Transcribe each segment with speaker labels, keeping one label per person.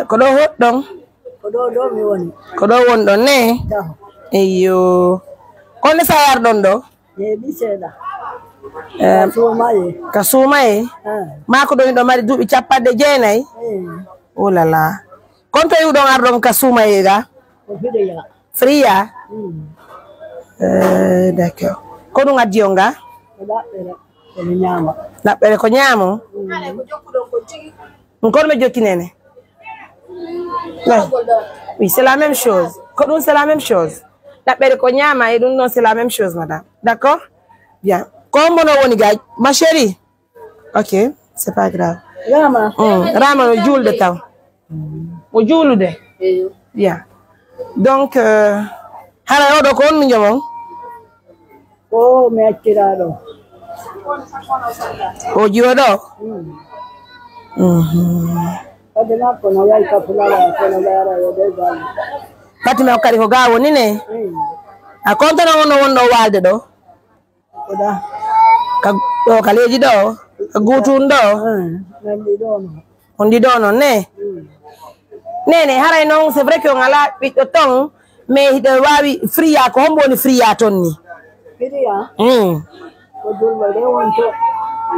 Speaker 1: Kodo hot dong.
Speaker 2: Kodo mi woni.
Speaker 1: Kodo won don ne. Eyo. Kono sayar don do.
Speaker 2: Ye bi seda.
Speaker 1: Kasumaye. Ma ko do mari dubi cappadde jeenay. Oh la la. Konto yu don ardon kasumaye ga. Fria. D'accord. Kono ngadi onga. La pere ko nyamo. Encore me jokki nene. Oui, c'est la même chose. C'est la même chose. La pere ko nyama et non c'est la même chose madame. D'accord? Bien. Comme on a gars, ma chérie. OK, c'est pas grave.
Speaker 2: Rama.
Speaker 1: Rama le jour de temps. Au jour de. Bien. Donc hala odo ko on njomon.
Speaker 2: Oh, me attirado.
Speaker 1: O jodo.
Speaker 2: Adena ko na yai ka fulala ko na yara yo de bal.
Speaker 1: Pati me okari ko gawo ni ne. A konto na wono walde do.
Speaker 2: Oda.
Speaker 1: Ka o kaleji do. Ka gutun do.
Speaker 2: Nandi dono.
Speaker 1: Ondi dono ne. Nene haray non c'est vrai que on ala biddo ton mais de wawi friya ko hombo ni friya ton ni.
Speaker 2: Friya? Ko julbe de wonto.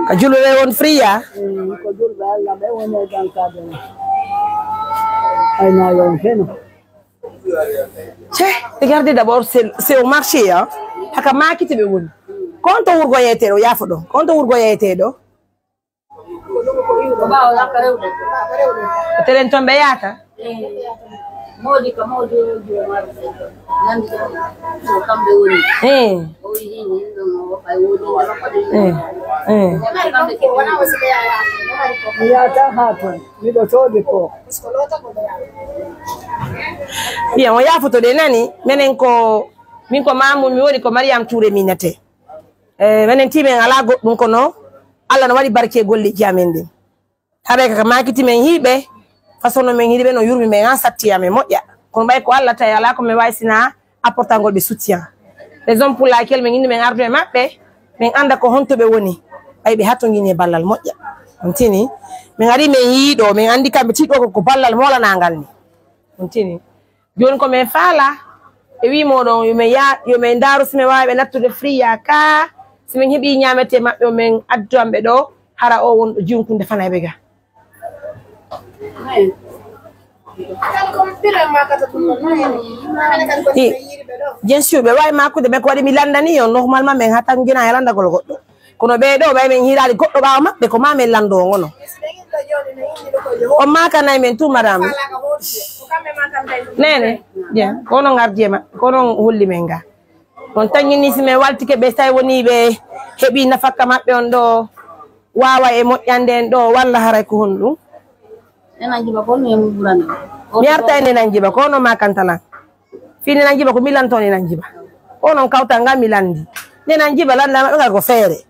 Speaker 1: Ka julbe won friya?
Speaker 2: Ko julbe alla be woni dankade. Ay na yon feno.
Speaker 1: Regardez d'abord c'est au marché hein. Haka makite be woni. Konto wurgo yete do yafo do. Konto wurgo yete do.
Speaker 2: Ba la karewde.
Speaker 1: Telen tombe yata?
Speaker 2: Modi ka modi nandi so kambe woni. O yini no fay woni ya ta hato mi do todi ko.
Speaker 1: Bien, on ya photo de nani menen ko min ko mamu mi woni ko Mariam Touré minate. Menen time ala goddum ko no Allah no wadi barke golle jamende. Habe ka makiti men hibe façon no men hibe no yurmi men an sattiya me modya kono bay ko Allah tay ala ko me waysina apportangol be soutien. Raison pour laquelle men indi men ardo e mabbe men anda ko honto be woni ay be hatto ngini ballal modya. Ontini men ari men yido men andi kambe tido ko ballal mola nangal ni. Ontini joni ko men fala e wi modon yo men daru sime waabe nattude friya ka simen hebi nyamete mabbe men addu ambe do hara o won junkunde fana be ga. Bien sûr, be way makkude be ko wadi mi landani yo normalement men hatan gina ya landa gol goddo kono be do bay men hirali goddo baaw mabbe ko ma men lando ngono o maka nay men tout madame nene bien kono ngarjema kono hulli men ga on tangini sime waltike be say woni be hebi nafaka mabbe on do wawa e mojjande en do walla haray ko hondu
Speaker 2: Nanjiba ko no burani.
Speaker 1: Mi arta ene nanjiba ko no makantala. Fini nanjiba ko milan toni nanjiba. Onon kauta nga milandi. Ne nanjiba landa ngal ko fere.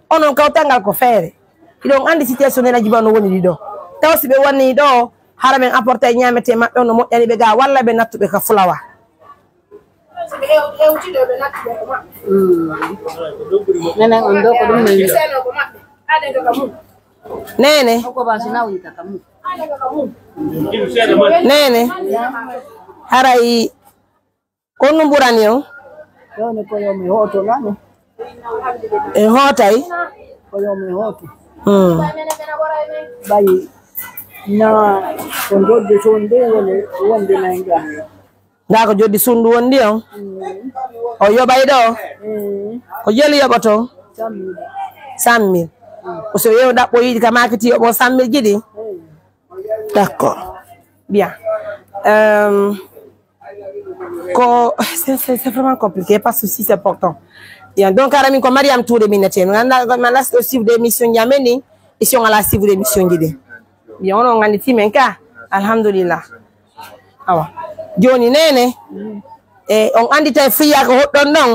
Speaker 1: Onon kauta ngal ko fere. Idon andi situation ne nanjiba no woni do. Tawsi be woni do haramen apporter nyamete mabbe no mojjani be ga walla be nattube ka fulawa.
Speaker 2: Nene on do ko dum meyi.
Speaker 1: Nene.
Speaker 2: Ko ba sina wi takamu.
Speaker 1: Nene. Harai kono burani yo.
Speaker 2: Yone ko yo mi hoto nani.
Speaker 1: E hotai.
Speaker 2: Ko yo mi hoto. Bayi na kondo de sonde wonde nanga.
Speaker 1: Da ko jodi sundu wondi yo. O yo bay do. Ko jeli yoboto. Sammi. O so yo da boyi ka makiti yo bo sammi gidi. D'accord. Bien. C'est vraiment compliqué, pas de souci, c'est important. Bien. Donc, Arami, comme Mariam Touré, on a aussi des missions Yameni, et si on a la suivre des missions guidées. Bien, on a un petit menka. Alhamdulillah. Ah ouais. joni nene on andi tay free ko hoddon don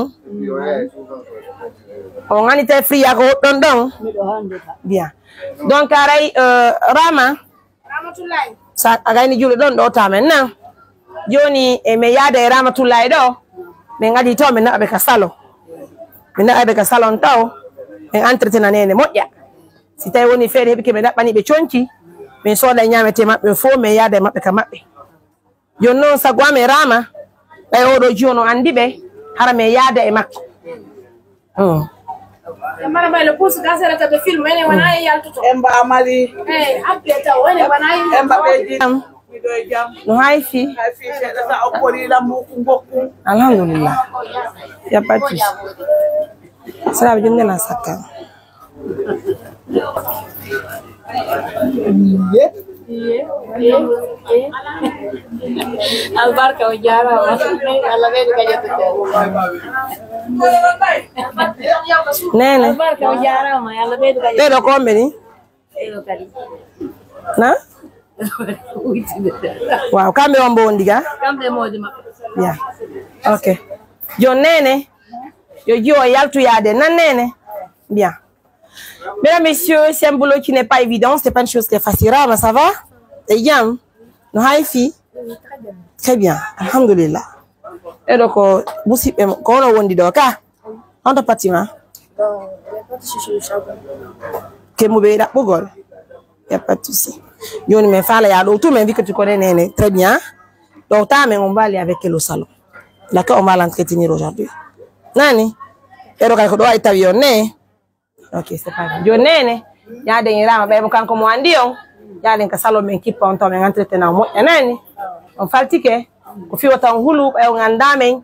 Speaker 1: on andi tay free ko hoddon don bien donc aray Rama Ramatoulaye sa agayni julde don do tamen na joni e me yaade Ramatoulaye do me ngadi to me nabe ka salon me nabe ka salon taw en entretena nene modja si tay woni feere hebi ke me dabbani be chonci me soda nyamete mabbe fo me yaade mabbe ka mabbe jonnon sagwa me Rama ay odo jono andi be hara me yaade e makko
Speaker 3: mara bay le pousse gasere ka be film ene wana yaltuto
Speaker 2: Emba amali.
Speaker 3: Apleta wane wana
Speaker 2: Emba beji. Mido jam.
Speaker 1: no haifi
Speaker 2: Haifi ta opori la mboku.
Speaker 1: alhamdulillah ya pati sala bi ngena sakka
Speaker 3: albarka o jara alla vedo che io
Speaker 1: nene
Speaker 3: albarka o jara ma alla vedo che
Speaker 1: be do ko mbeni
Speaker 3: io kali
Speaker 1: na wow kambe on bo ndiga
Speaker 3: kambe modi ma
Speaker 1: ya okay jo nene yo jo yaltu yade nan nene bien. Mesdames, messieurs, c'est un boulot qui n'est pas évident, c'est pas une chose qui est facile. Rama, ça va? Et bien? No haifi? Très bien. Alhamdulillah. Et donc, busi kono wondi do ka? Ando patima? Que moube da bugol. Y a pas de souci. Yoni me fala ya do tout mais vu que tu connais Néné très bien. Donc mais on va aller avec elle au salon. D'accord, on va l'entretenir aujourd'hui. Nani? Et donc ko do ay tawionne. Ok, c'est pas grave. Jo nene, ya de Rama be mo kanko mo andi on. Ya den ka salo men kipa on to men entretena mo enani. On faltike ko fi wata hulu e on anda men.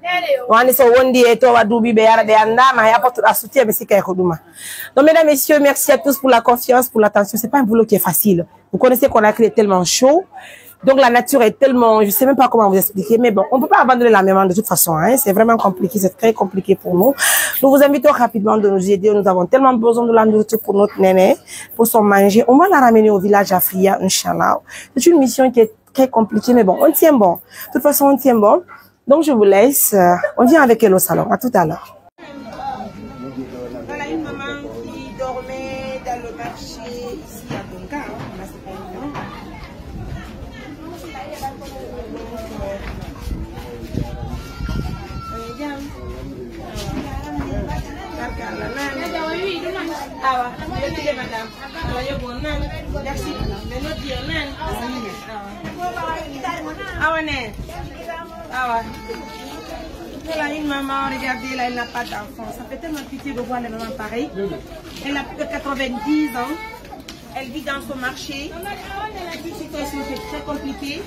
Speaker 1: Wani so wondi e to wadubi be yara be anda ma ya porte à soutien be sikay ko duma. Donc mesdames messieurs, merci à tous pour la confiance, pour l'attention. C'est pas un boulot qui est facile. Vous connaissez qu'on a créé tellement chaud. Donc la nature est tellement, je sais même pas comment vous expliquer, mais bon, on peut pas abandonner la mémoire de toute façon, hein. C'est vraiment compliqué, c'est très compliqué pour nous. Nous vous invitons rapidement de nous aider. Nous avons tellement besoin de la nourriture pour notre Néné, pour son manger. On va la ramener au village Afria, Inch'Allah. C'est une mission qui est très compliquée, mais bon, on tient bon. De toute façon, on tient bon. Donc je vous laisse. On vient avec elle au salon. À tout à l'heure. Voilà une maman qui dormait dans le marché ici à Bonga. Voilà une maman, regardez là, elle n'a pas d'enfant. Ça fait tellement pitié de voir les mamans pareilles. Elle a plus de 90 ans. Elle vit dans son marché. Une situation qui est très compliquée.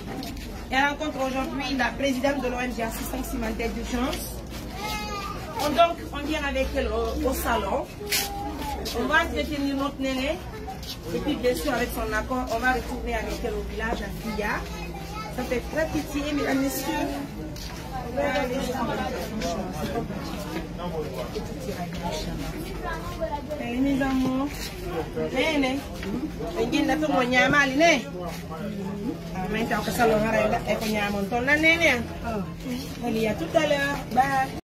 Speaker 1: Elle rencontre aujourd'hui la présidente de l'ONG Assistance humanitaire d'urgence. Donc, on vient avec elle au salon. On va entretenir notre Néné. Et puis, bien sûr, avec son accord, on va retourner avec elle au village à Fia. Ça fait très pitié, mesdames, messieurs. On va aller jusqu'à mes amours. Néné. Il y a tout le monde. Maintenant, on va aller à tout à l'heure. Bye.